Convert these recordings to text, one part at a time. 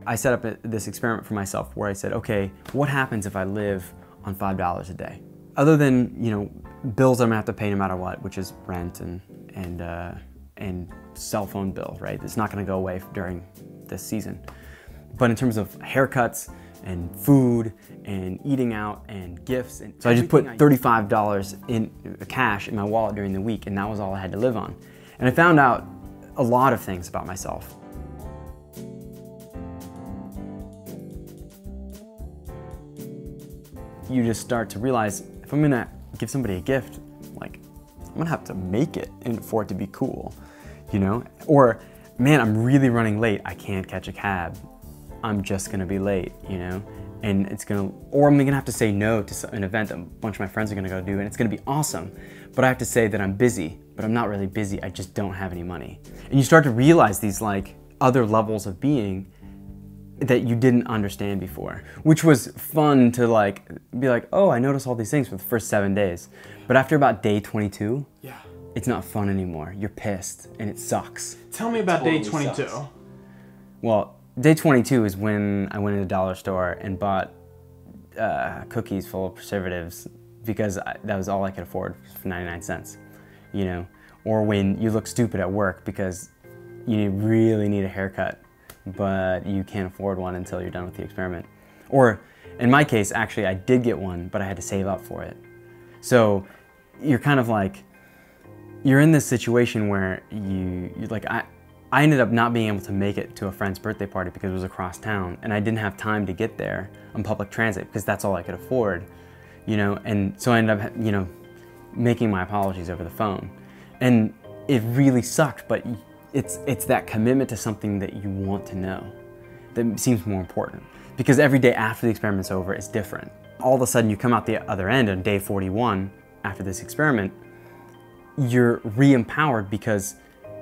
I set up this experiment for myself where I said, okay, what happens if I live on $5 a day? Other than, you know, bills I'm gonna have to pay no matter what, which is rent and cell phone bill, right? It's not gonna go away during this season. But in terms of haircuts and food and eating out and gifts, and so I just put $35 in cash in my wallet during the week, and that was all I had to live on. And I found out a lot of things about myself. You just start to realize, if I'm gonna give somebody a gift, like, I'm gonna have to make it for it to be cool, you know? Or, man, I'm really running late, I can't catch a cab. I'm just gonna be late, you know? And it's gonna, or I'm gonna have to say no to an event that a bunch of my friends are gonna go do, and it's gonna be awesome. But I have to say that I'm busy, but I'm not really busy, I just don't have any money. And you start to realize these like other levels of being that you didn't understand before, which was fun to like be like, oh, I noticed all these things for the first 7 days. But after about day 22, yeah, it's not fun anymore. You're pissed and it sucks. Tell me about day 22. Well, day 22 is when I went to the dollar store and bought cookies full of preservatives because that was all I could afford for 99 cents, you know? Or when you look stupid at work because you really need a haircut, but you can't afford one until you're done with the experiment. Or in my case, actually, I did get one, but I had to save up for it. So you're kind of like, you're in this situation where you're like, I ended up not being able to make it to a friend's birthday party because it was across town, and I didn't have time to get there on public transit because that's all I could afford, you know? And so I ended up, you know, making my apologies over the phone. And it really sucked, but it's that commitment to something that you want to know that seems more important. Because every day after the experiment's over, it's different. All of a sudden you come out the other end on day 41 after this experiment, you're re-empowered because,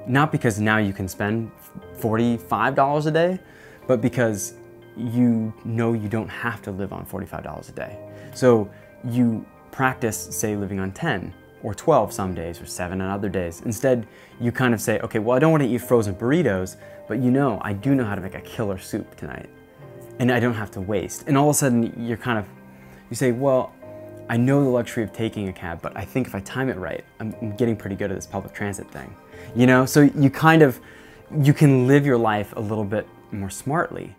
not because now you can spend $45 a day, but because you know you don't have to live on $45 a day. So you practice, say, living on 10 or 12 some days, or 7 on other days. Instead, you kind of say, okay, well, I don't want to eat frozen burritos, but you know, I do know how to make a killer soup tonight, and I don't have to waste. And all of a sudden, you're kind of, you say, well, I know the luxury of taking a cab, but I think if I time it right, I'm getting pretty good at this public transit thing. You know, so you kind of, you can live your life a little bit more smartly.